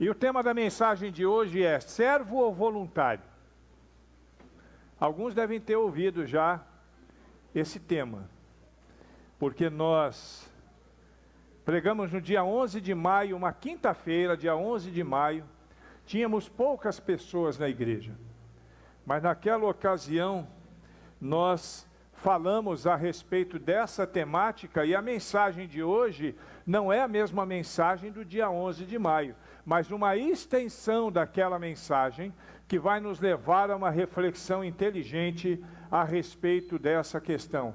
E o tema da mensagem de hoje é servo ou voluntário? Alguns devem ter ouvido já esse tema, porque nós pregamos no dia 11 de maio, uma quinta-feira, dia 11 de maio, tínhamos poucas pessoas na igreja, mas naquela ocasião nós falamos a respeito dessa temática e a mensagem de hoje não é a mesma mensagem do dia 11 de maio, mas uma extensão daquela mensagem que vai nos levar a uma reflexão inteligente a respeito dessa questão.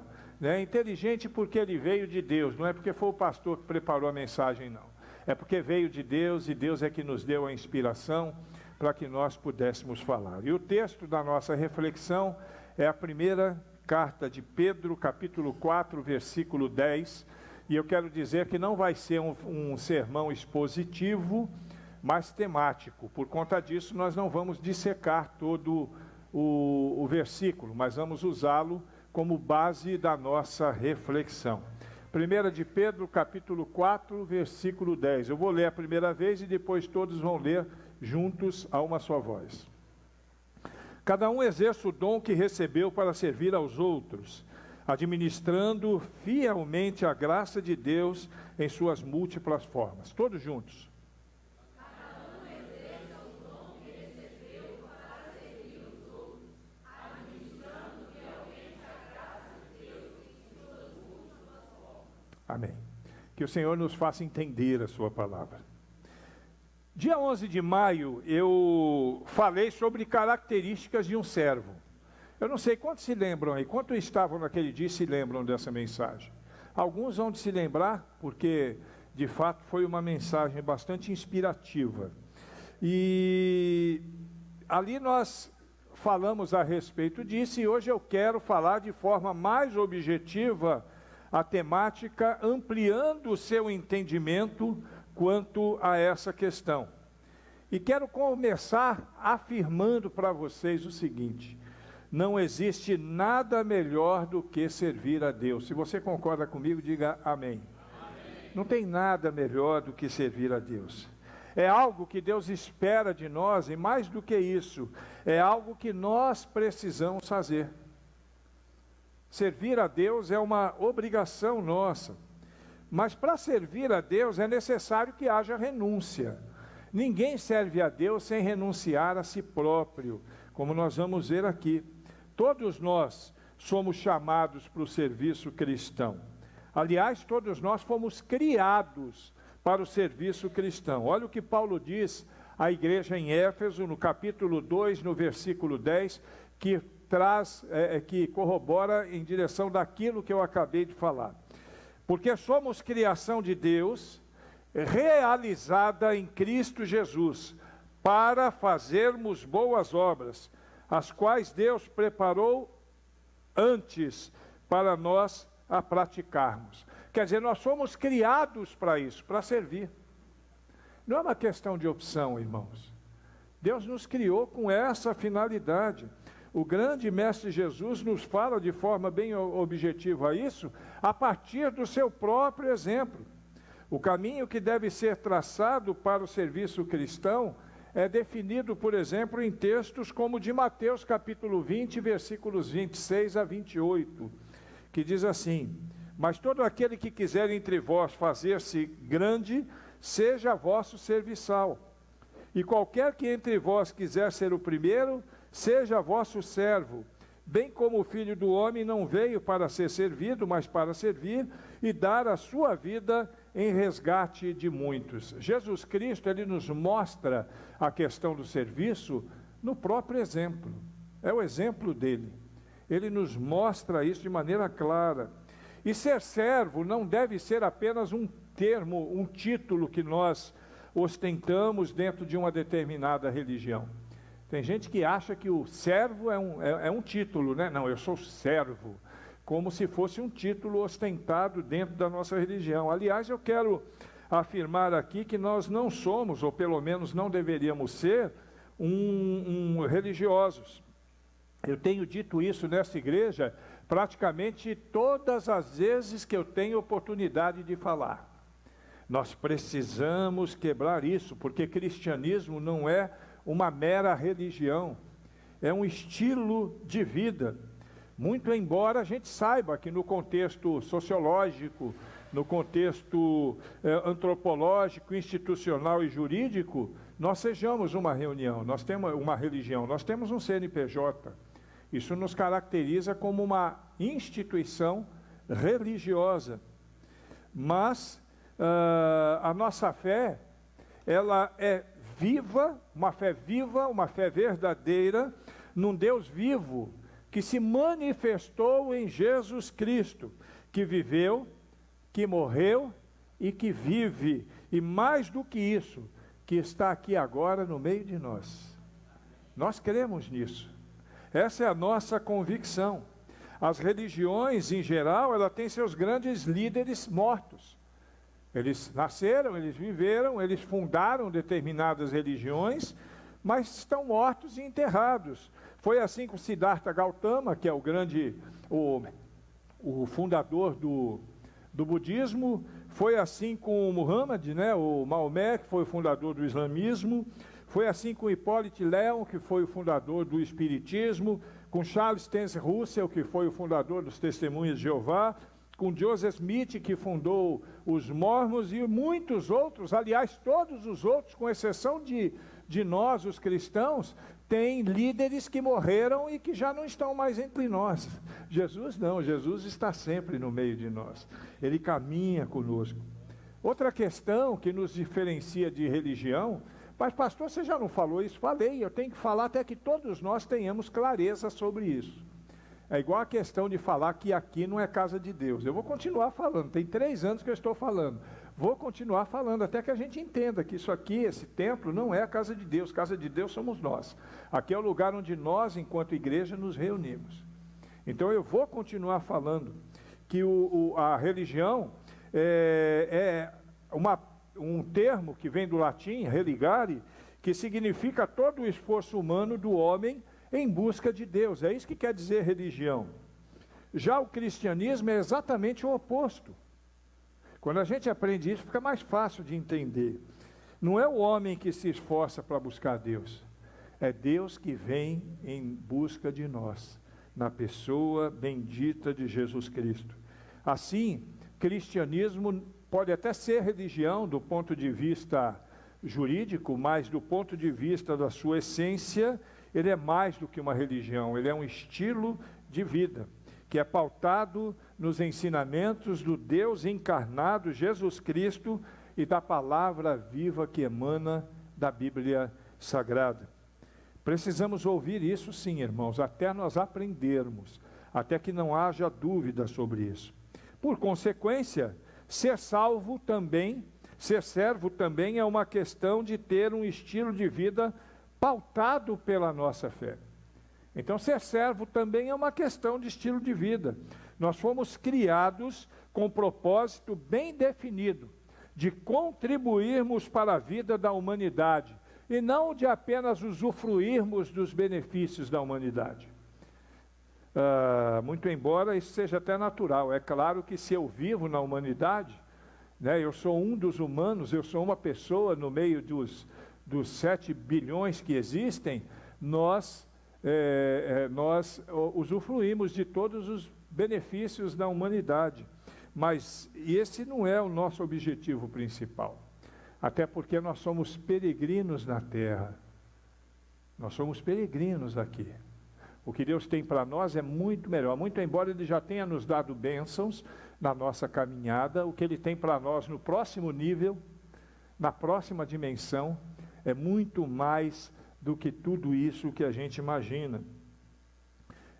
Inteligente porque ele veio de Deus, não é porque foi o pastor que preparou a mensagem, não. É porque veio de Deus e Deus é que nos deu a inspiração para que nós pudéssemos falar. E o texto da nossa reflexão é a primeira carta de Pedro, capítulo 4, versículo 10. E eu quero dizer que não vai ser um sermão expositivo, mas temático. Por conta disso, nós não vamos dissecar todo o versículo, mas vamos usá-lo como base da nossa reflexão. 1 de Pedro, capítulo 4, versículo 10. Eu vou ler a primeira vez e depois todos vão ler juntos a uma só voz. Cada um exerce o dom que recebeu para servir aos outros, administrando fielmente a graça de Deus em suas múltiplas formas. Todos juntos. Amém. Que o Senhor nos faça entender a sua palavra. Dia 11 de maio, eu falei sobre características de um servo. Eu não sei quantos se lembram aí, quantos estavam naquele dia e se lembram dessa mensagem. Alguns vão de se lembrar, porque de fato foi uma mensagem bastante inspirativa. E ali nós falamos a respeito disso, e hoje eu quero falar de forma mais objetiva a temática, ampliando o seu entendimento quanto a essa questão. E quero começar afirmando para vocês o seguinte: não existe nada melhor do que servir a Deus. Se você concorda comigo, diga amém. Amém. Não tem nada melhor do que servir a Deus. É algo que Deus espera de nós, e mais do que isso, é algo que nós precisamos fazer. Servir a Deus é uma obrigação nossa, mas para servir a Deus é necessário que haja renúncia. Ninguém serve a Deus sem renunciar a si próprio, como nós vamos ver aqui. Todos nós somos chamados para o serviço cristão. Aliás, todos nós fomos criados para o serviço cristão. Olha o que Paulo diz à igreja em Éfeso, no capítulo 2, no versículo 10, que corrobora em direção daquilo que eu acabei de falar. Porque somos criação de Deus, realizada em Cristo Jesus, para fazermos boas obras, as quais Deus preparou antes para nós a praticarmos. Quer dizer, nós somos criados para isso, para servir. Não é uma questão de opção, irmãos. Deus nos criou com essa finalidade. O grande mestre Jesus nos fala de forma bem objetiva isso, a partir do seu próprio exemplo. O caminho que deve ser traçado para o serviço cristão é definido, por exemplo, em textos como o de Mateus capítulo 20, versículos 26 a 28, que diz assim: mas todo aquele que quiser entre vós fazer-se grande, seja vosso serviçal. E qualquer que entre vós quiser ser o primeiro, seja vosso servo, bem como o Filho do Homem não veio para ser servido, mas para servir e dar a sua vida em resgate de muitos. Jesus Cristo, ele nos mostra a questão do serviço no próprio exemplo. É o exemplo dele. Ele nos mostra isso de maneira clara. E ser servo não deve ser apenas um termo, um título que nós ostentamos dentro de uma determinada religião. Tem gente que acha que o servo é um título, né? Não, eu sou servo, como se fosse um título ostentado dentro da nossa religião. Aliás, eu quero afirmar aqui que nós não somos, ou pelo menos não deveríamos ser, religiosos. Eu tenho dito isso nessa igreja praticamente todas as vezes que eu tenho oportunidade de falar. Nós precisamos quebrar isso, porque cristianismo não é uma mera religião, é um estilo de vida. Muito embora a gente saiba que no contexto sociológico, no contexto antropológico, institucional e jurídico, nós sejamos uma reunião, nós temos uma religião, nós temos um CNPJ. Isso nos caracteriza como uma instituição religiosa. Mas a nossa fé, ela é viva, uma fé verdadeira, num Deus vivo, que se manifestou em Jesus Cristo, que viveu, que morreu e que vive, e mais do que isso, que está aqui agora no meio de nós. Nós cremos nisso. Essa é a nossa convicção. As religiões, em geral, ela tem seus grandes líderes mortos. Eles nasceram, eles viveram, eles fundaram determinadas religiões, mas estão mortos e enterrados. Foi assim com Siddhartha Gautama, que é o fundador do budismo. Foi assim com Muhammad, o Maomé, que foi o fundador do islamismo. Foi assim com Hippolyte Léon, que foi o fundador do espiritismo. Com Charles Taze Russell, que foi o fundador dos Testemunhas de Jeová. Com Joseph Smith, que fundou os Mormons, e muitos outros. Aliás, todos os outros, com exceção de nós, os cristãos, tem líderes que morreram e que já não estão mais entre nós. Jesus não, Jesus está sempre no meio de nós. Ele caminha conosco. Outra questão que nos diferencia de religião, mas pastor, você já não falou isso? Falei, eu tenho que falar até que todos nós tenhamos clareza sobre isso. É igual a questão de falar que aqui não é casa de Deus. Eu vou continuar falando, tem 3 anos que eu estou falando. Vou continuar falando até que a gente entenda que isso aqui, esse templo, não é a casa de Deus. Casa de Deus somos nós. Aqui é o lugar onde nós, enquanto igreja, nos reunimos. Então eu vou continuar falando que a religião é um termo que vem do latim, religare, que significa todo o esforço humano do homem em busca de Deus. É isso que quer dizer religião. Já o cristianismo é exatamente o oposto. Quando a gente aprende isso, fica mais fácil de entender. Não é o homem que se esforça para buscar Deus, é Deus que vem em busca de nós, na pessoa bendita de Jesus Cristo. Assim, cristianismo pode até ser religião do ponto de vista jurídico, mas do ponto de vista da sua essência, ele é mais do que uma religião, ele é um estilo de vida, que é pautado nos ensinamentos do Deus encarnado, Jesus Cristo, e da palavra viva que emana da Bíblia Sagrada. Precisamos ouvir isso sim, irmãos, até nós aprendermos, até que não haja dúvida sobre isso. Por consequência, ser servo também é uma questão de ter um estilo de vida pautado pela nossa fé. Então, ser servo também é uma questão de estilo de vida. Nós fomos criados com um propósito bem definido, de contribuirmos para a vida da humanidade, e não de apenas usufruirmos dos benefícios da humanidade. Muito embora isso seja até natural, é claro que se eu vivo na humanidade, eu sou um dos humanos, eu sou uma pessoa no meio dos 7 bilhões que existem, nós usufruímos de todos os benefícios da humanidade, mas esse não é o nosso objetivo principal, até porque nós somos peregrinos na terra, nós somos peregrinos aqui. O que Deus tem para nós é muito melhor, muito embora Ele já tenha nos dado bênçãos na nossa caminhada, o que Ele tem para nós no próximo nível, na próxima dimensão, é muito mais do que tudo isso que a gente imagina.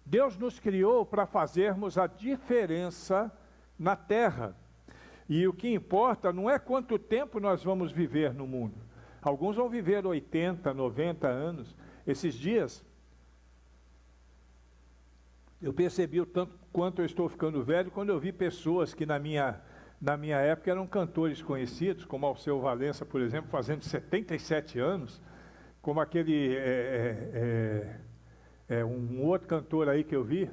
Deus nos criou para fazermos a diferença na terra. E o que importa não é quanto tempo nós vamos viver no mundo. Alguns vão viver 80, 90 anos. Esses dias, eu percebi o tanto quanto eu estou ficando velho quando eu vi pessoas que na minha época eram cantores conhecidos, como Alceu Valença, por exemplo, fazendo 77 anos, como aquele um outro cantor aí que eu vi,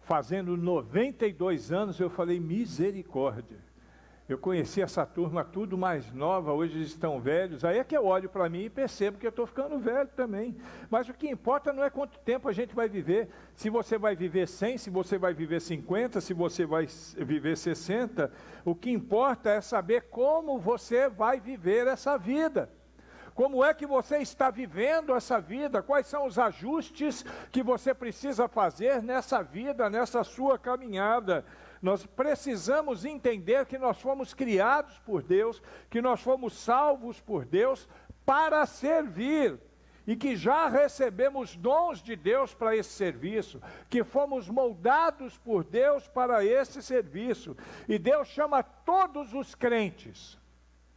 fazendo 92 anos, eu falei, misericórdia. Eu conheci essa turma tudo mais nova, hoje eles estão velhos. Aí é que eu olho para mim e percebo que eu estou ficando velho também. Mas o que importa não é quanto tempo a gente vai viver. Se você vai viver 100, se você vai viver 50, se você vai viver 60. O que importa é saber como você vai viver essa vida. Como é que você está vivendo essa vida? Quais são os ajustes que você precisa fazer nessa vida, nessa sua caminhada? Nós precisamos entender que nós fomos criados por Deus, que nós fomos salvos por Deus para servir, e que já recebemos dons de Deus para esse serviço, que fomos moldados por Deus para esse serviço, e Deus chama todos os crentes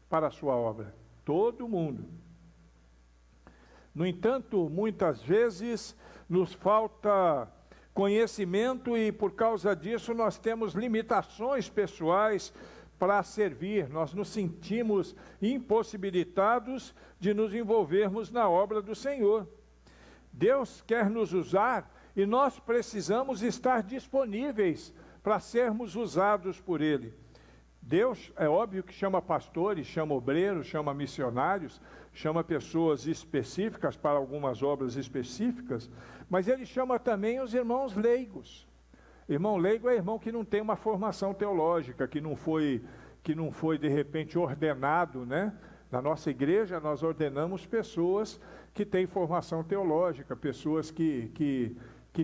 para a sua obra, todo mundo. No entanto, muitas vezes nos falta conhecimento e por causa disso nós temos limitações pessoais para servir. Nós nos sentimos impossibilitados de nos envolvermos na obra do Senhor. Deus quer nos usar e nós precisamos estar disponíveis para sermos usados por Ele. Deus, é óbvio que chama pastores, chama obreiros, chama missionários, chama pessoas específicas para algumas obras específicas, mas Ele chama também os irmãos leigos. Irmão leigo é irmão que não tem uma formação teológica, que não foi de repente ordenado, né? Na nossa igreja nós ordenamos pessoas que têm formação teológica, pessoas que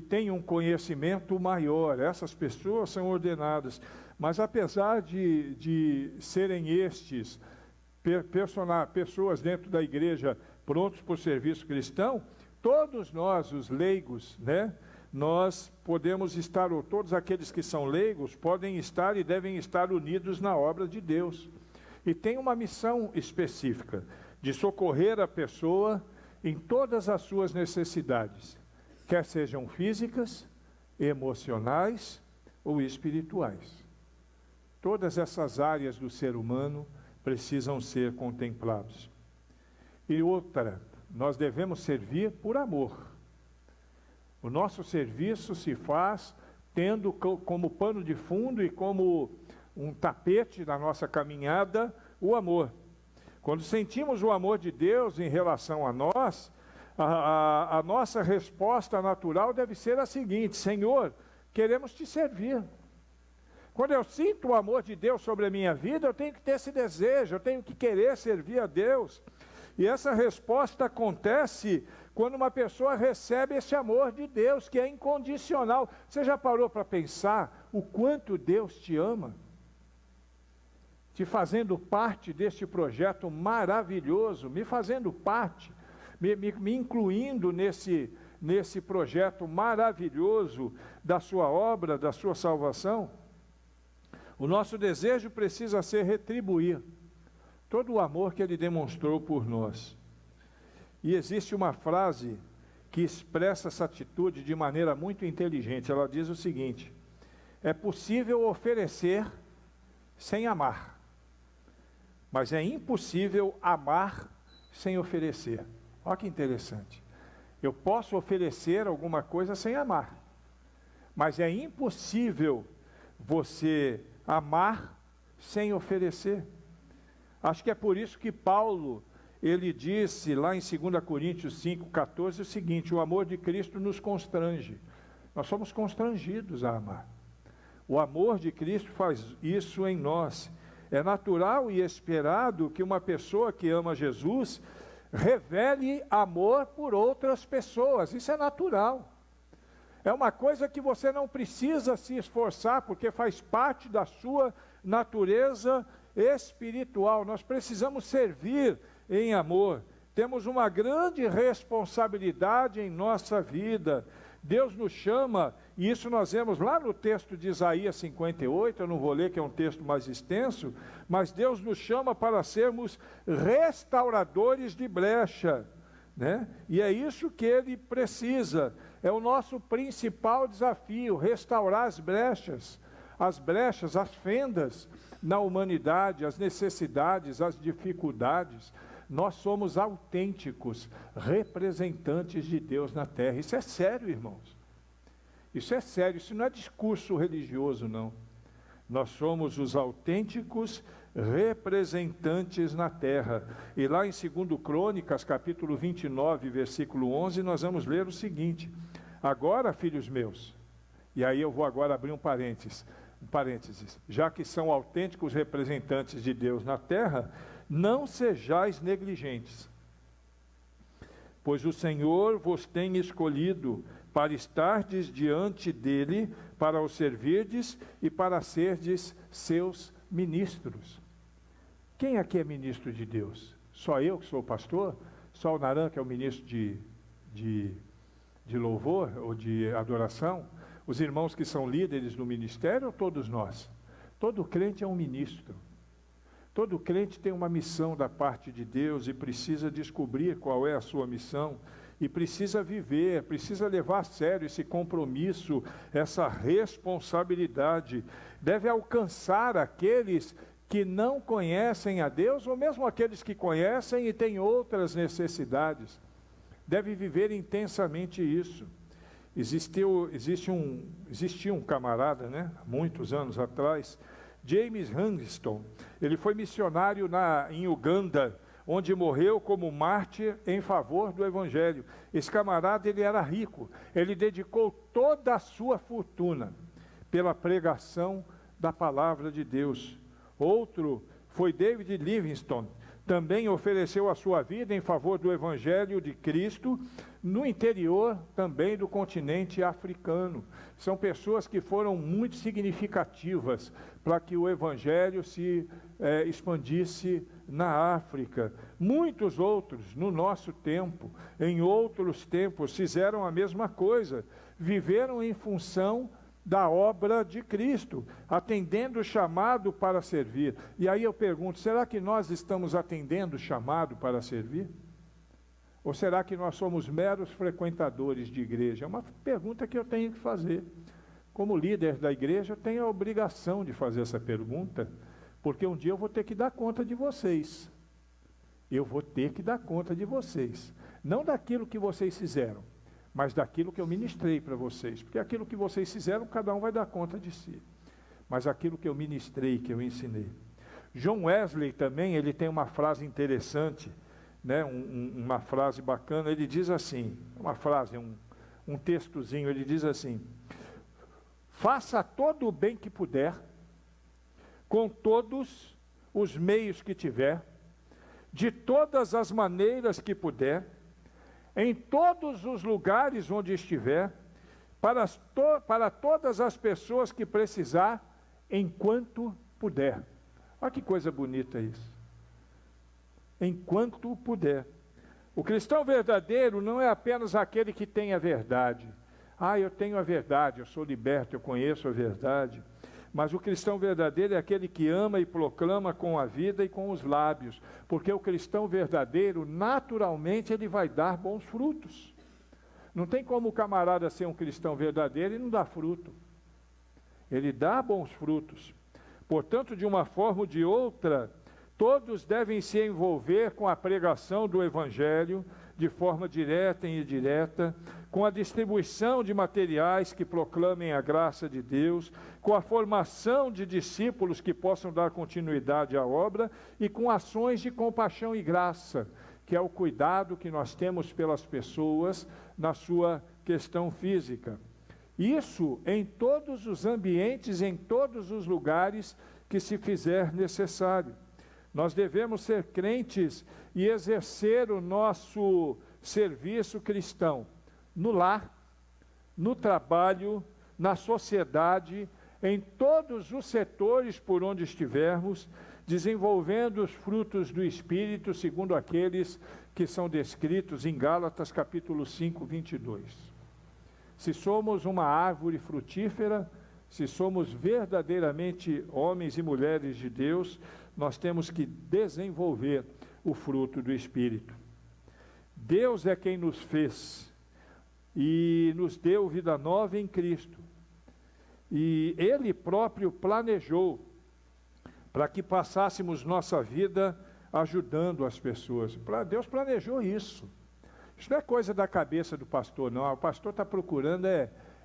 têm um conhecimento maior. Essas pessoas são ordenadas. Mas apesar de serem estes pessoas dentro da igreja prontos para o serviço cristão, todos nós, os leigos, né, nós podemos estar, ou todos aqueles que são leigos, podem estar e devem estar unidos na obra de Deus. E tem uma missão específica, de socorrer a pessoa em todas as suas necessidades, quer sejam físicas, emocionais ou espirituais. Todas essas áreas do ser humano precisam ser contempladas. E outra, nós devemos servir por amor. O nosso serviço se faz tendo como pano de fundo e como um tapete da nossa caminhada o amor. Quando sentimos o amor de Deus em relação a nós, a nossa resposta natural deve ser a seguinte: Senhor, queremos te servir. Quando eu sinto o amor de Deus sobre a minha vida, eu tenho que ter esse desejo, eu tenho que querer servir a Deus. E essa resposta acontece quando uma pessoa recebe esse amor de Deus, que é incondicional. Você já parou para pensar o quanto Deus te ama? Te fazendo parte deste projeto maravilhoso, me fazendo parte, me incluindo nesse projeto maravilhoso da sua obra, da sua salvação. O nosso desejo precisa ser retribuir todo o amor que Ele demonstrou por nós. E existe uma frase que expressa essa atitude de maneira muito inteligente. Ela diz o seguinte: é possível oferecer sem amar, mas é impossível amar sem oferecer. Olha que interessante. Eu posso oferecer alguma coisa sem amar, mas é impossível você amar sem oferecer. Acho que é por isso que Paulo, ele disse lá em 2 Coríntios 5,14 o seguinte: o amor de Cristo nos constrange. Nós somos constrangidos a amar. O amor de Cristo faz isso em nós. É natural e esperado que uma pessoa que ama Jesus revele amor por outras pessoas. Isso é natural. É uma coisa que você não precisa se esforçar, porque faz parte da sua natureza espiritual. Nós precisamos servir em amor. Temos uma grande responsabilidade em nossa vida. Deus nos chama, e isso nós vemos lá no texto de Isaías 58, eu não vou ler que é um texto mais extenso, mas Deus nos chama para sermos restauradores de brecha, né? E é isso que Ele precisa. É o nosso principal desafio, restaurar as brechas, as fendas na humanidade, as necessidades, as dificuldades. Nós somos autênticos representantes de Deus na terra. Isso é sério, irmãos. Isso é sério, isso não é discurso religioso, não. Nós somos os autênticos representantes na terra. E lá em 2 Crônicas, capítulo 29, versículo 11, nós vamos ler o seguinte: agora, filhos meus, e aí eu vou agora abrir um parênteses, já que são autênticos representantes de Deus na terra, não sejais negligentes, pois o Senhor vos tem escolhido para estardes diante dele, para o servirdes e para serdes seus ministros. Quem aqui é ministro de Deus? Só eu que sou pastor? Só o Naran que é o ministro de louvor ou de adoração? Os irmãos que são líderes do ministério ou todos nós? Todo crente é um ministro. Todo crente tem uma missão da parte de Deus e precisa descobrir qual é a sua missão e precisa viver, precisa levar a sério esse compromisso, essa responsabilidade. Deve alcançar aqueles que não conhecem a Deus ou mesmo aqueles que conhecem e têm outras necessidades. Deve viver intensamente isso. Existia um camarada, há muitos anos atrás, James Huntington. Ele foi missionário em Uganda, onde morreu como mártir em favor do Evangelho. Esse camarada, ele era rico, ele dedicou toda a sua fortuna pela pregação da palavra de Deus. Outro foi David Livingstone, também ofereceu a sua vida em favor do Evangelho de Cristo, no interior também do continente africano. São pessoas que foram muito significativas para que o Evangelho se expandisse na África. Muitos outros, no nosso tempo, em outros tempos, fizeram a mesma coisa, viveram em função da obra de Cristo, atendendo o chamado para servir. E aí eu pergunto, será que nós estamos atendendo o chamado para servir? Ou será que nós somos meros frequentadores de igreja? É uma pergunta que eu tenho que fazer. Como líder da igreja, eu tenho a obrigação de fazer essa pergunta, porque um dia eu vou ter que dar conta de vocês. Eu vou ter que dar conta de vocês. Não daquilo que vocês fizeram, mas daquilo que eu ministrei para vocês. Porque aquilo que vocês fizeram, cada um vai dar conta de si. Mas aquilo que eu ministrei, que eu ensinei. John Wesley também, ele tem uma frase interessante, uma frase bacana. Ele diz assim, um textozinho, ele diz assim: faça todo o bem que puder, com todos os meios que tiver, de todas as maneiras que puder, em todos os lugares onde estiver, para todas as pessoas que precisar, enquanto puder. Olha que coisa bonita isso. Enquanto puder. O cristão verdadeiro não é apenas aquele que tem a verdade. Eu tenho a verdade, eu sou liberto, eu conheço a verdade. Mas o cristão verdadeiro é aquele que ama e proclama com a vida e com os lábios. Porque o cristão verdadeiro, naturalmente, ele vai dar bons frutos. Não tem como o camarada ser um cristão verdadeiro e não dar fruto. Ele dá bons frutos. Portanto, de uma forma ou de outra, todos devem se envolver com a pregação do Evangelho, de forma direta e indireta, com a distribuição de materiais que proclamem a graça de Deus, com a formação de discípulos que possam dar continuidade à obra e com ações de compaixão e graça, que é o cuidado que nós temos pelas pessoas na sua questão física. Isso em todos os ambientes, em todos os lugares que se fizer necessário. Nós devemos ser crentes e exercer o nosso serviço cristão no lar, no trabalho, na sociedade, em todos os setores por onde estivermos, desenvolvendo os frutos do Espírito, segundo aqueles que são descritos em Gálatas capítulo 5, 22. Se somos uma árvore frutífera, se somos verdadeiramente homens e mulheres de Deus, nós temos que desenvolver o fruto do Espírito. Deus é quem nos fez e nos deu vida nova em Cristo. E Ele próprio planejou para que passássemos nossa vida ajudando as pessoas. Deus planejou isso. Isso não é coisa da cabeça do pastor, não. O pastor está procurando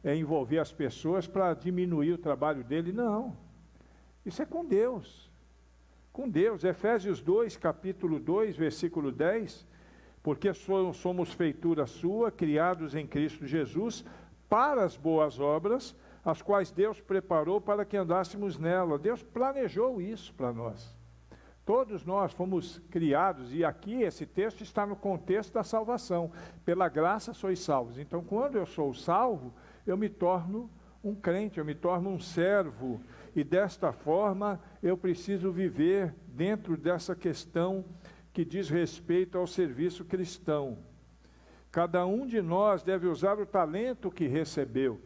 envolver as pessoas para diminuir o trabalho dele. Não. Isso é com Deus. Com Deus. Efésios 2, capítulo 2, versículo 10. Porque somos feitura sua, criados em Cristo Jesus, para as boas obras, as quais Deus preparou para que andássemos nela. Deus planejou isso para nós. Todos nós fomos criados, e aqui esse texto está no contexto da salvação. Pela graça sois salvos. Então, quando eu sou salvo, eu me torno um crente, eu me torno um servo. E desta forma, eu preciso viver dentro dessa questão que diz respeito ao serviço cristão. Cada um de nós deve usar o talento que recebeu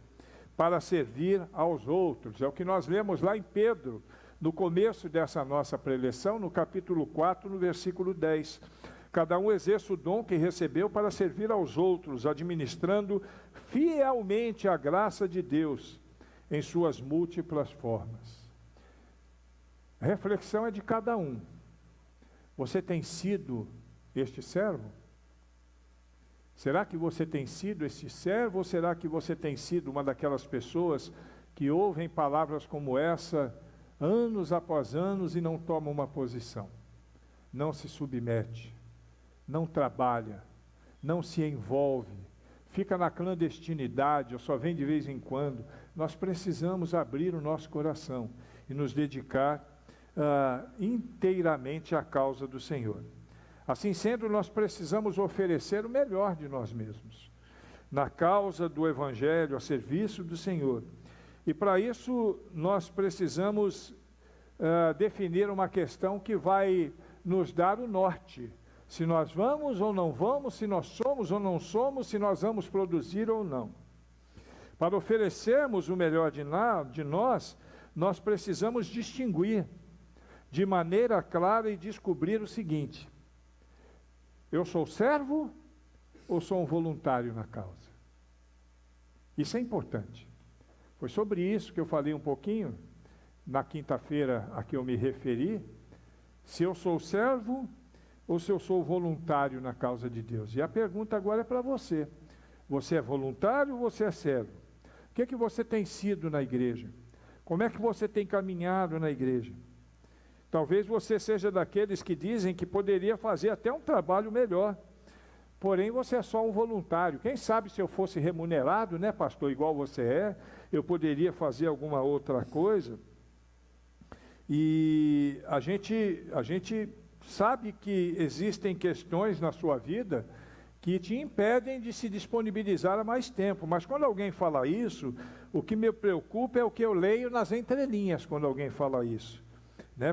para servir aos outros. É o que nós lemos lá em Pedro, no começo dessa nossa preleção, no capítulo 4, no versículo 10. Cada um exerce o dom que recebeu para servir aos outros, administrando fielmente a graça de Deus em suas múltiplas formas. A reflexão é de cada um. Você tem sido este servo? Será que você tem sido esse servo, ou será que você tem sido uma daquelas pessoas que ouvem palavras como essa, anos após anos, e não tomam uma posição? Não se submete, não trabalha, não se envolve, fica na clandestinidade, ou só vem de vez em quando. Nós precisamos abrir o nosso coração e nos dedicar inteiramente à causa do Senhor. Assim sendo, nós precisamos oferecer o melhor de nós mesmos, na causa do Evangelho, a serviço do Senhor. E para isso, nós precisamos definir uma questão que vai nos dar o norte. Se nós vamos ou não vamos, se nós somos ou não somos, se nós vamos produzir ou não. Para oferecermos o melhor de nós, nós precisamos distinguir de maneira clara e descobrir o seguinte: eu sou servo ou sou um voluntário na causa? Isso é importante. Foi sobre isso que eu falei um pouquinho na quinta-feira a que eu me referi. Se eu sou servo ou se eu sou voluntário na causa de Deus. E a pergunta agora é para você. Você é voluntário ou você é servo? O que é que você tem sido na igreja? Como é que você tem caminhado na igreja? Talvez você seja daqueles que dizem que poderia fazer até um trabalho melhor, porém você é só um voluntário. Quem sabe se eu fosse remunerado, né, pastor, igual você é, eu poderia fazer alguma outra coisa. E a gente sabe que existem questões na sua vida que te impedem de se disponibilizar a mais tempo, mas quando alguém fala isso, o que me preocupa é o que eu leio nas entrelinhas quando alguém fala isso.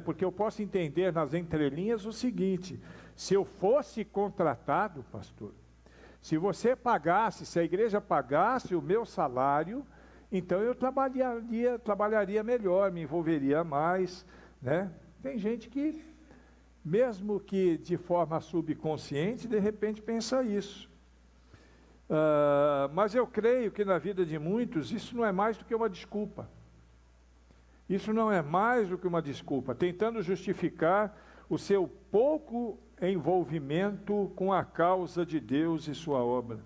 Porque eu posso entender nas entrelinhas o seguinte: se eu fosse contratado, pastor, se você pagasse, se a igreja pagasse o meu salário, então eu trabalharia melhor, me envolveria mais, né? Tem gente que, mesmo que de forma subconsciente, de repente pensa isso. Mas eu creio que na vida de muitos isso não é mais do que uma desculpa. Isso não é mais do que uma desculpa, tentando justificar o seu pouco envolvimento com a causa de Deus e sua obra.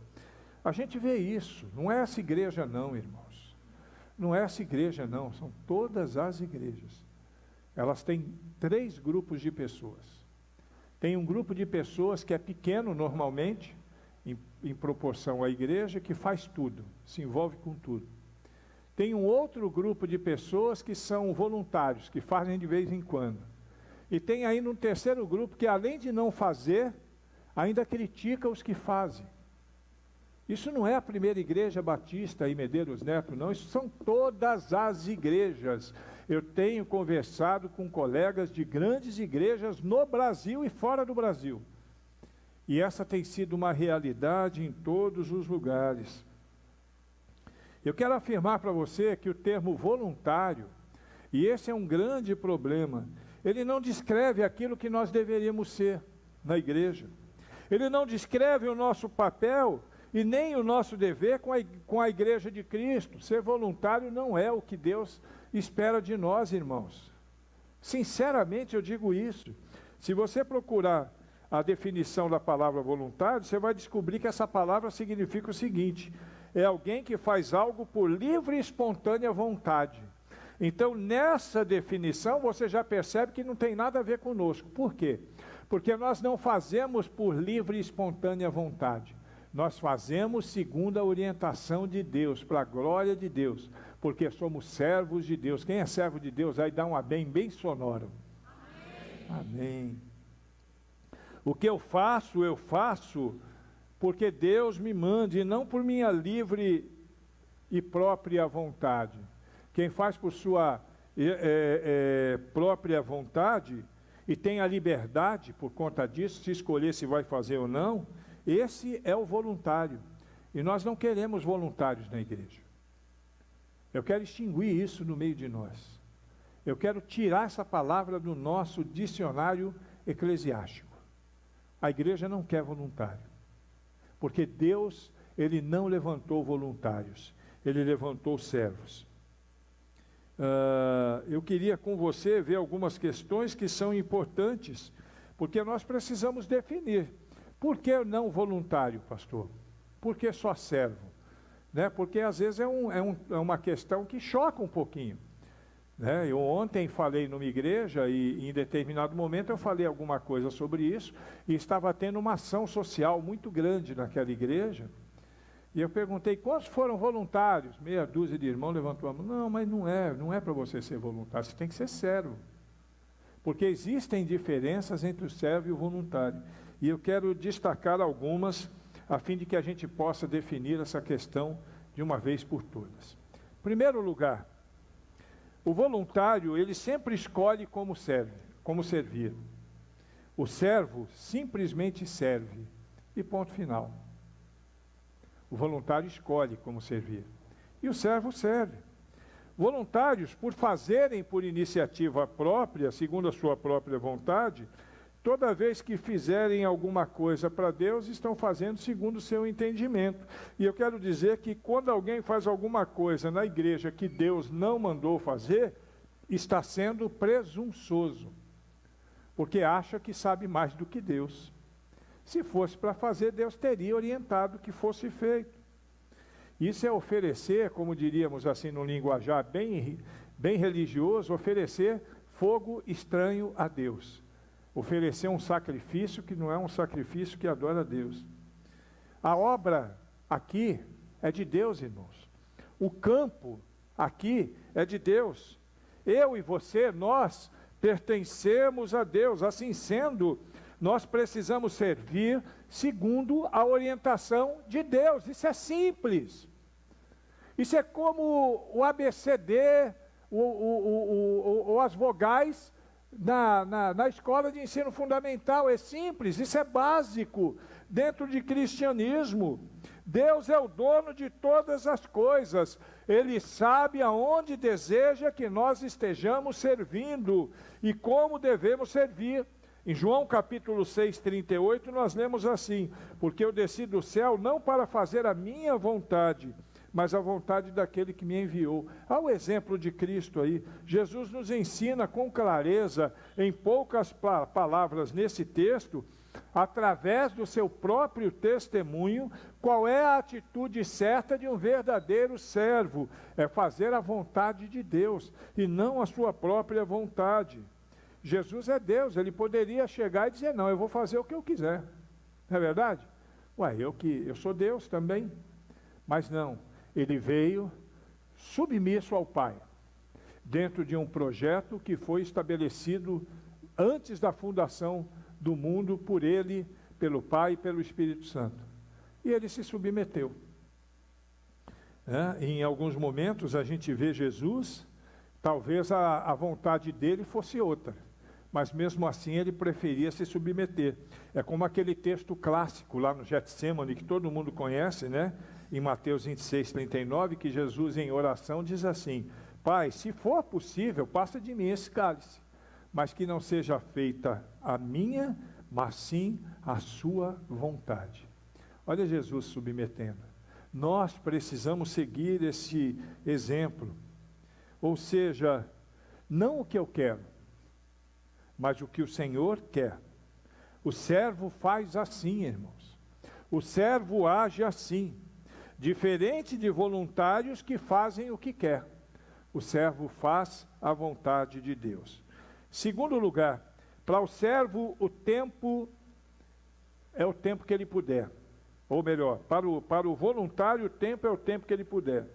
A gente vê isso, não é essa igreja não, irmãos. Não é essa igreja não, são todas as igrejas. Elas têm 3 grupos de pessoas. Tem um grupo de pessoas que é pequeno normalmente, em proporção à igreja, que faz tudo, se envolve com tudo. Tem um outro grupo de pessoas que são voluntários, que fazem de vez em quando. E tem ainda um terceiro grupo que, além de não fazer, ainda critica os que fazem. Isso não é a primeira igreja batista em Medeiros Neto, não. Isso são todas as igrejas. Eu tenho conversado com colegas de grandes igrejas no Brasil e fora do Brasil. E essa tem sido uma realidade em todos os lugares. Eu quero afirmar para você que o termo voluntário, e esse é um grande problema, ele não descreve aquilo que nós deveríamos ser na igreja. Ele não descreve o nosso papel e nem o nosso dever com a igreja de Cristo. Ser voluntário não é o que Deus espera de nós, irmãos. Sinceramente eu digo isso. Se você procurar a definição da palavra voluntário, você vai descobrir que essa palavra significa o seguinte: é alguém que faz algo por livre e espontânea vontade. Então, nessa definição, você já percebe que não tem nada a ver conosco. Por quê? Porque nós não fazemos por livre e espontânea vontade. Nós fazemos segundo a orientação de Deus, para a glória de Deus, porque somos servos de Deus. Quem é servo de Deus, aí dá um amém bem sonoro. Amém. Amém. O que eu faço porque Deus me manda, e não por minha livre e própria vontade. Quem faz por sua própria vontade, e tem a liberdade por conta disso, se escolher se vai fazer ou não, esse é o voluntário. E nós não queremos voluntários na igreja. Eu quero extinguir isso no meio de nós. Eu quero tirar essa palavra do nosso dicionário eclesiástico. A igreja não quer voluntário. Porque Deus, Ele não levantou voluntários. Ele levantou servos. Eu queria com você ver algumas questões que são importantes, porque nós precisamos definir. Por que não voluntário, pastor? Por que só servo? Né? Porque às vezes é uma questão que choca um pouquinho. Né? Eu ontem falei numa igreja e em determinado momento eu falei alguma coisa sobre isso, e estava tendo uma ação social muito grande naquela igreja. E eu perguntei, quantos foram voluntários? Meia dúzia de irmãos levantou a mão. Não, mas não é para você ser voluntário, você tem que ser servo. Porque existem diferenças entre o servo e o voluntário. E eu quero destacar algumas, a fim de que a gente possa definir essa questão de uma vez por todas. Em primeiro lugar, o voluntário, ele sempre escolhe como servir. O servo simplesmente serve. E ponto final. O voluntário escolhe como servir. E o servo serve. Voluntários, por fazerem por iniciativa própria, segundo a sua própria vontade, toda vez que fizerem alguma coisa para Deus, estão fazendo segundo o seu entendimento. E eu quero dizer que quando alguém faz alguma coisa na igreja que Deus não mandou fazer, está sendo presunçoso, porque acha que sabe mais do que Deus. Se fosse para fazer, Deus teria orientado que fosse feito. Isso é oferecer, como diríamos assim no linguajar bem religioso, oferecer fogo estranho a Deus. Oferecer um sacrifício que não é um sacrifício que adora a Deus. A obra aqui é de Deus, irmãos. O campo aqui é de Deus. Eu e você, nós pertencemos a Deus. Assim sendo, nós precisamos servir segundo a orientação de Deus. Isso é simples. Isso é como o ABCD, ou as vogais na escola de ensino fundamental. É simples, isso é básico dentro de cristianismo. Deus é o dono de todas as coisas. Ele sabe aonde deseja que nós estejamos servindo e como devemos servir. Em João capítulo 6, 38, nós lemos assim: porque eu desci do céu não para fazer a minha vontade, mas a vontade daquele que me enviou. Há o exemplo de Cristo aí. Jesus nos ensina com clareza, em poucas palavras nesse texto, através do seu próprio testemunho, qual é a atitude certa de um verdadeiro servo. É fazer a vontade de Deus e não a sua própria vontade. Jesus é Deus, ele poderia chegar e dizer, não, eu vou fazer o que eu quiser. Não é verdade? Ué, eu sou Deus também. Mas não, ele veio submisso ao Pai, dentro de um projeto que foi estabelecido antes da fundação do mundo por ele, pelo Pai e pelo Espírito Santo. E ele se submeteu. Em alguns momentos a gente vê Jesus, talvez a vontade dele fosse outra, mas mesmo assim ele preferia se submeter. É como aquele texto clássico lá no Getsêmani, que todo mundo conhece, né? Em Mateus 26, 39, que Jesus em oração diz assim: Pai, se for possível, passa de mim esse cálice, mas que não seja feita a minha, mas sim a sua vontade. Olha Jesus submetendo. Nós precisamos seguir esse exemplo. Ou seja, não o que eu quero, mas o que o Senhor quer. O servo faz assim, irmãos. O servo age assim. Diferente de voluntários que fazem o que quer. o servo faz a vontade de Deus. Segundo lugar, para o servo o tempo é o tempo que ele puder. Ou melhor, para o voluntário o tempo é o tempo que ele puder.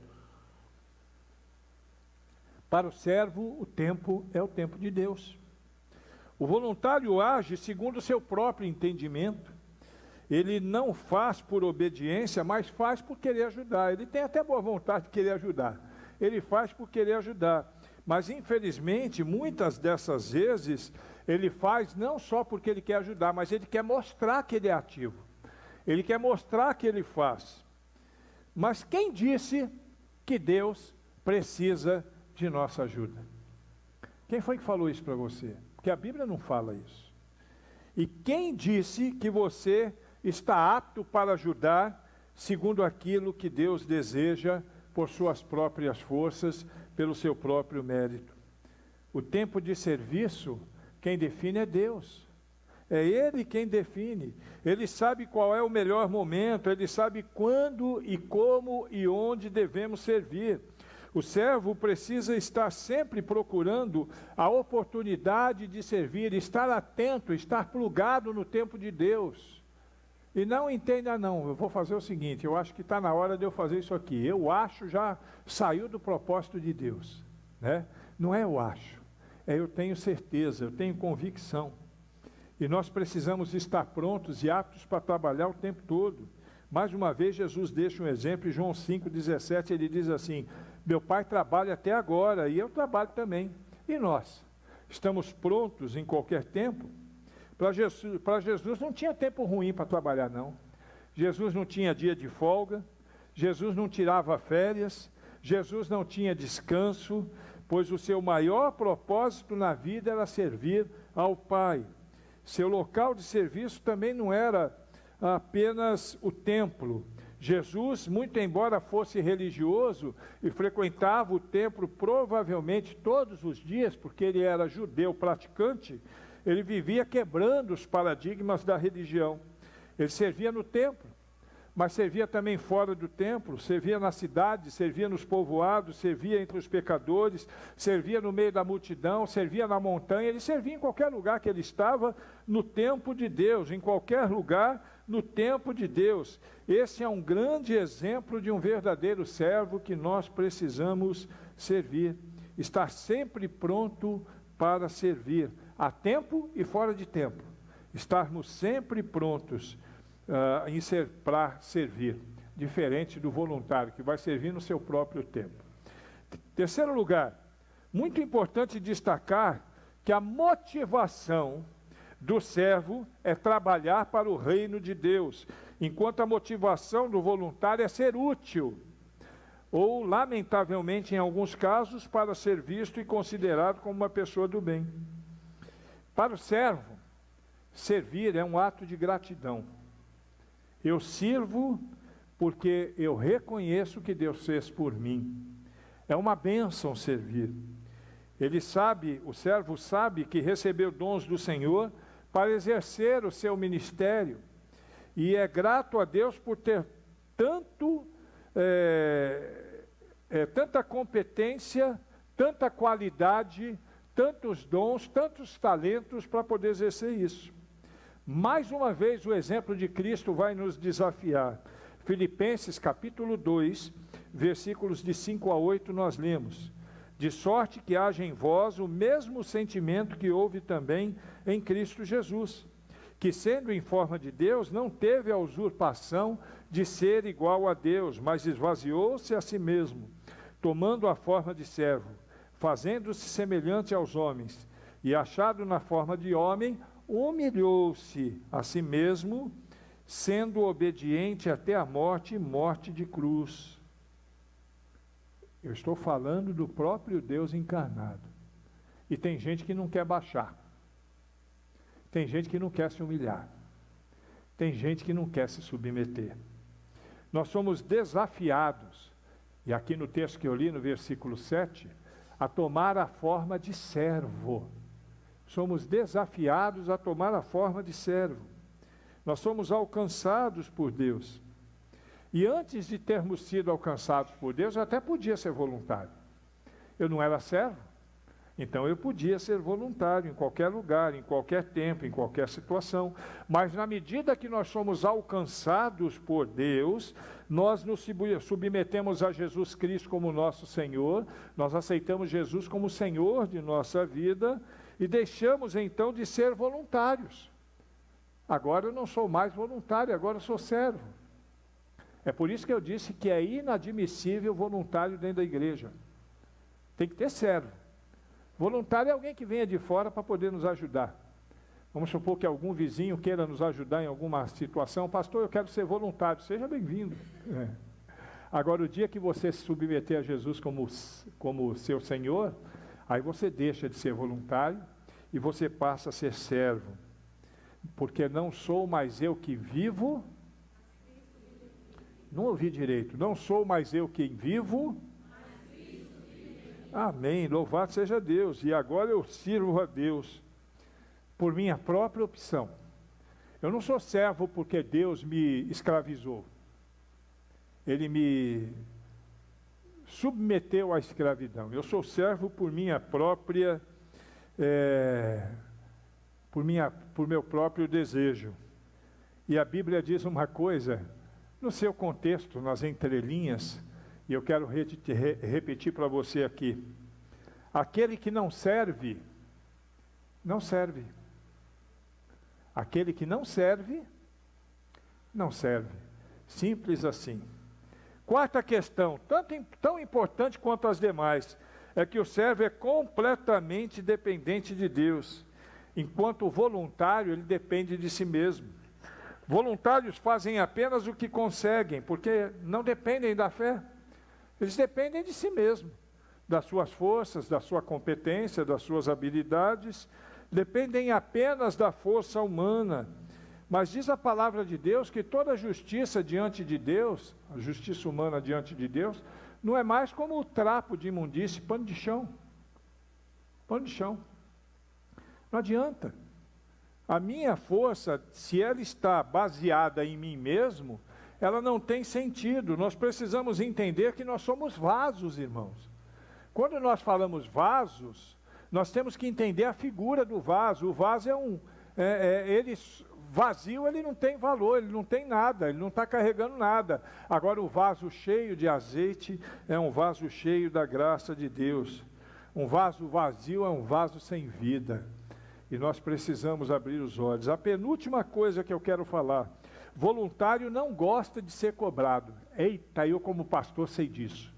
Para o servo o tempo é o tempo de Deus. O voluntário age segundo o seu próprio entendimento. Ele não faz por obediência, mas faz por querer ajudar. Ele tem até boa vontade de querer ajudar. Ele faz por querer ajudar. Mas, infelizmente, muitas dessas vezes, ele faz não só porque ele quer ajudar, mas ele quer mostrar que ele é ativo. Ele quer mostrar que ele faz. Mas quem disse que Deus precisa de nossa ajuda? Quem foi que falou isso para você? Porque a Bíblia não fala isso. E quem disse que você está apto para ajudar segundo aquilo que Deus deseja por suas próprias forças, pelo seu próprio mérito? O tempo de serviço, quem define é Deus. É Ele quem define. Ele sabe qual é o melhor momento, Ele sabe quando e como e onde devemos servir. O servo precisa estar sempre procurando a oportunidade de servir, estar atento, estar plugado no tempo de Deus. E não entenda não, eu vou fazer o seguinte, eu acho que está na hora de eu fazer isso aqui. Eu acho já saiu do propósito de Deus, né? Não é eu acho, é eu tenho certeza, eu tenho convicção. E nós precisamos estar prontos e aptos para trabalhar o tempo todo. Mais uma vez Jesus deixa um exemplo, em João 5,17, ele diz assim: meu Pai trabalha até agora e eu trabalho também. E nós? Estamos prontos em qualquer tempo? Para Jesus não tinha tempo ruim para trabalhar, não. Jesus não tinha dia de folga, Jesus não tirava férias, Jesus não tinha descanso, pois o seu maior propósito na vida era servir ao Pai. Seu local de serviço também não era apenas o templo. Jesus, muito embora fosse religioso e frequentava o templo provavelmente todos os dias, porque ele era judeu praticante, ele vivia quebrando os paradigmas da religião. Ele servia no templo, mas servia também fora do templo, servia na cidade, servia nos povoados, servia entre os pecadores, servia no meio da multidão, servia na montanha, ele servia em qualquer lugar que ele estava, no tempo de Deus, em qualquer lugar, no tempo de Deus. Esse é um grande exemplo de um verdadeiro servo que nós precisamos servir, estar sempre pronto para servir, a tempo e fora de tempo, estarmos sempre prontos para servir, diferente do voluntário, que vai servir no seu próprio tempo. Terceiro lugar, muito importante destacar que a motivação do servo é trabalhar para o reino de Deus, enquanto a motivação do voluntário é ser útil, ou, lamentavelmente, em alguns casos, para ser visto e considerado como uma pessoa do bem. Para o servo, servir é um ato de gratidão. Eu sirvo porque eu reconheço que Deus fez por mim. É uma bênção servir. Ele sabe, o servo sabe que recebeu dons do Senhor para exercer o seu ministério. E é grato a Deus por ter tanta competência, tanta qualidade, tantos dons, tantos talentos para poder exercer isso. Mais uma vez o exemplo de Cristo vai nos desafiar. Filipenses capítulo 2, versículos de 5 a 8 nós lemos: de sorte que haja em vós o mesmo sentimento que houve também em Cristo Jesus, que sendo em forma de Deus, não teve a usurpação de ser igual a Deus, mas esvaziou-se a si mesmo, tomando a forma de servo, fazendo-se semelhante aos homens, e achado na forma de homem, humilhou-se a si mesmo, sendo obediente até a morte e morte de cruz. Eu estou falando do próprio Deus encarnado. E tem gente que não quer baixar. Tem gente que não quer se humilhar. Tem gente que não quer se submeter. Nós somos desafiados, e aqui no texto que eu li, no versículo 7, a tomar a forma de servo. Somos desafiados a tomar a forma de servo. Nós somos alcançados por Deus. E antes de termos sido alcançados por Deus, eu até podia ser voluntário. Eu não era servo, então eu podia ser voluntário em qualquer lugar, em qualquer tempo, em qualquer situação. Mas na medida que nós somos alcançados por Deus, nós nos submetemos a Jesus Cristo como nosso Senhor, nós aceitamos Jesus como Senhor de nossa vida e deixamos então de ser voluntários. Agora eu não sou mais voluntário, agora eu sou servo. É por isso que eu disse que é inadmissível voluntário dentro da igreja. Tem que ter servo. Voluntário é alguém que venha de fora para poder nos ajudar. Vamos supor que algum vizinho queira nos ajudar em alguma situação. Pastor, eu quero ser voluntário. Seja bem-vindo. Agora, o dia que você se submeter a Jesus como seu Senhor, aí você deixa de ser voluntário e você passa a ser servo. Porque não sou mais eu que vivo. Não ouvi direito. Não sou mais eu quem vivo. Amém, louvado seja Deus, e agora eu sirvo a Deus, por minha própria opção. Eu não sou servo porque Deus me escravizou, Ele me submeteu à escravidão. Eu sou servo por minha própria, por meu próprio desejo. E a Bíblia diz uma coisa, no seu contexto, nas entrelinhas, e eu quero repetir para você aqui. Aquele que não serve, não serve. Aquele que não serve, não serve. Simples assim. Quarta questão, tão importante quanto as demais, é que o servo é completamente dependente de Deus, enquanto o voluntário, ele depende de si mesmo. Voluntários fazem apenas o que conseguem, porque não dependem da fé. Eles dependem de si mesmo, das suas forças, da sua competência, das suas habilidades, dependem apenas da força humana. Mas diz a palavra de Deus que toda justiça diante de Deus, a justiça humana diante de Deus, não é mais como o trapo de imundície, pano de chão. Pano de chão. Não adianta. A minha força, se ela está baseada em mim mesmo, ela não tem sentido. Nós precisamos entender que nós somos vasos, irmãos. Quando nós falamos vasos, nós temos que entender a figura do vaso. O vaso vazio, ele não tem valor, ele não tem nada, ele não está carregando nada. Agora, o vaso cheio de azeite é um vaso cheio da graça de Deus. Um vaso vazio é um vaso sem vida. E nós precisamos abrir os olhos. A penúltima coisa que eu quero falar: voluntário não gosta de ser cobrado. Eita, eu como pastor sei disso.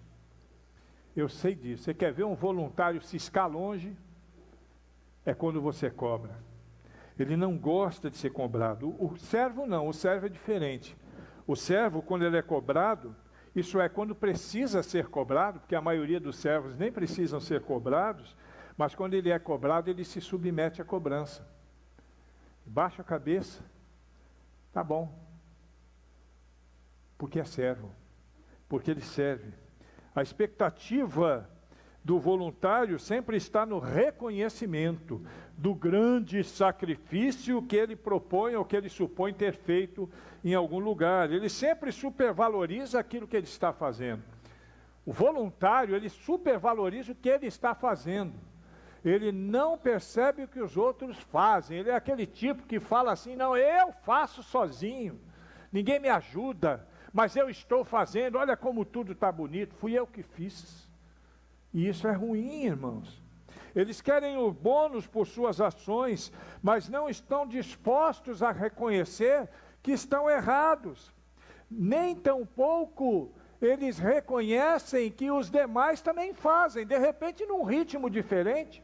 Eu sei disso. Você quer ver um voluntário ciscar longe? É quando você cobra. Ele não gosta de ser cobrado. O servo não, o servo é diferente. O servo, quando ele é cobrado, isso é quando precisa ser cobrado, porque a maioria dos servos nem precisam ser cobrados, mas quando ele é cobrado, ele se submete à cobrança. Baixa a cabeça. Tá bom. Porque é servo. Porque ele serve. A expectativa do voluntário sempre está no reconhecimento do grande sacrifício que ele propõe ou que ele supõe ter feito em algum lugar. Ele sempre supervaloriza aquilo que ele está fazendo. O voluntário, ele supervaloriza o que ele está fazendo. Ele não percebe o que os outros fazem. Ele é aquele tipo que fala assim: não, eu faço sozinho, ninguém me ajuda, mas eu estou fazendo, olha como tudo está bonito, fui eu que fiz. E isso é ruim, irmãos. Eles querem o bônus por suas ações, mas não estão dispostos a reconhecer que estão errados. Nem tampouco eles reconhecem que os demais também fazem, de repente num ritmo diferente,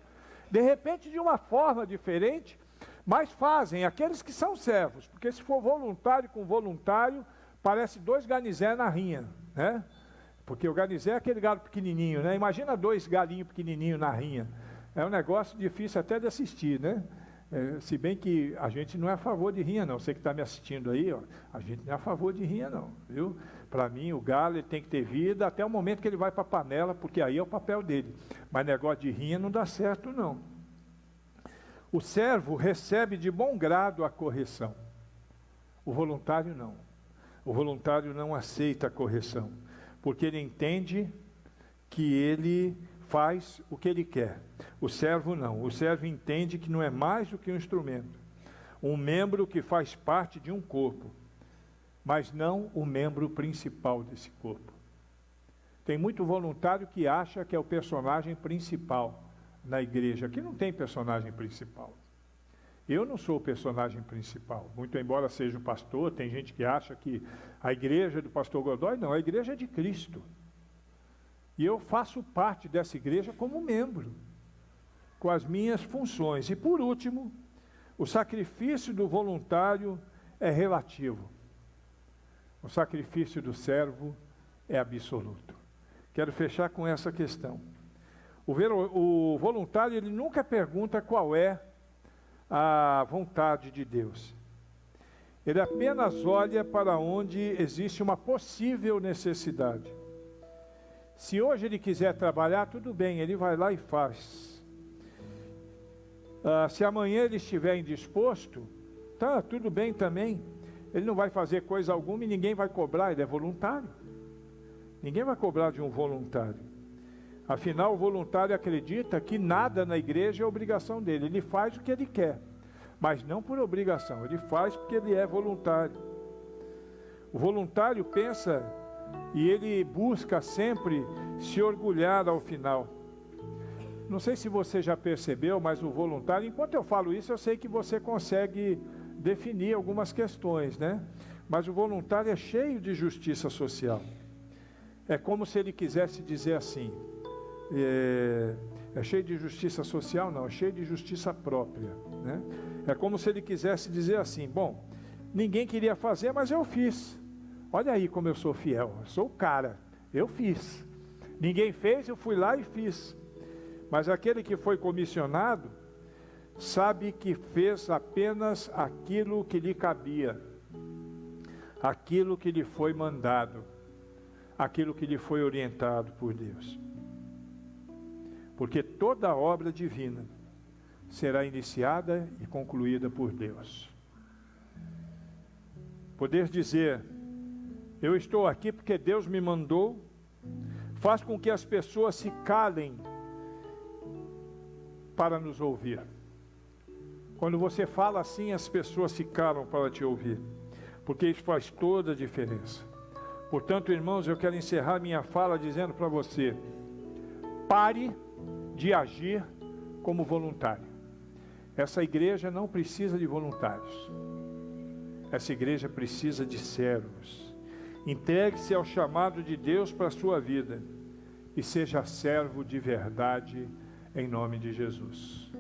de repente de uma forma diferente, mas fazem, aqueles que são servos, porque se for voluntário com voluntário, parece dois garnizé na rinha, né? Porque o garnizé é aquele galo pequenininho, né? Imagina dois galinhos pequenininhos na rinha. É um negócio difícil até de assistir, né? Se bem que a gente não é a favor de rinha, não. Você que está me assistindo aí, ó, a gente não é a favor de rinha, não, viu? Para mim, o galo ele tem que ter vida até o momento que ele vai para a panela, porque aí é o papel dele. Mas negócio de rinha não dá certo, não. O servo recebe de bom grado a correção. O voluntário não. O voluntário não aceita a correção, porque ele entende que ele faz o que ele quer. O servo não. O servo entende que não é mais do que um instrumento, um membro que faz parte de um corpo, mas não o membro principal desse corpo. Tem muito voluntário que acha que é o personagem principal na igreja. Aqui não tem personagem principal. Eu não sou o personagem principal, muito embora seja o pastor. Tem gente que acha que a igreja é do pastor Godoy. Não, a igreja é de Cristo. E eu faço parte dessa igreja como membro, com as minhas funções. E por último, o sacrifício do voluntário é relativo. O sacrifício do servo é absoluto. Quero fechar com essa questão. O voluntário, ele nunca pergunta qual é a vontade de Deus. Ele apenas olha para onde existe uma possível necessidade. Se hoje ele quiser trabalhar, tudo bem, ele vai lá e faz. Se amanhã ele estiver indisposto, tá, tudo bem também. Ele não vai fazer coisa alguma e ninguém vai cobrar, ele é voluntário. Ninguém vai cobrar de um voluntário. Afinal, o voluntário acredita que nada na igreja é obrigação dele. Ele faz o que ele quer, mas não por obrigação. Ele faz porque ele é voluntário. O voluntário pensa e ele busca sempre se orgulhar ao final. Não sei se você já percebeu, mas o voluntário, enquanto eu falo isso, eu sei que você consegue definir algumas questões, né? Mas o voluntário é cheio de justiça social. É como se ele quisesse dizer assim, é cheio de justiça social? Não, é cheio de justiça própria, né? É como se ele quisesse dizer assim, bom, ninguém queria fazer, mas eu fiz. Olha aí como eu sou fiel, eu sou o cara, eu fiz. Ninguém fez, eu fui lá e fiz. Mas aquele que foi comissionado, sabe que fez apenas aquilo que lhe cabia, aquilo que lhe foi mandado, aquilo que lhe foi orientado por Deus. Porque toda obra divina será iniciada e concluída por Deus. Poder dizer, eu estou aqui porque Deus me mandou, faz com que as pessoas se calem para nos ouvir. Quando você fala assim, as pessoas se calam para te ouvir, porque isso faz toda a diferença. Portanto, irmãos, eu quero encerrar minha fala dizendo para você, pare de agir como voluntário. Essa igreja não precisa de voluntários. Essa igreja precisa de servos. Entregue-se ao chamado de Deus para a sua vida e seja servo de verdade em nome de Jesus.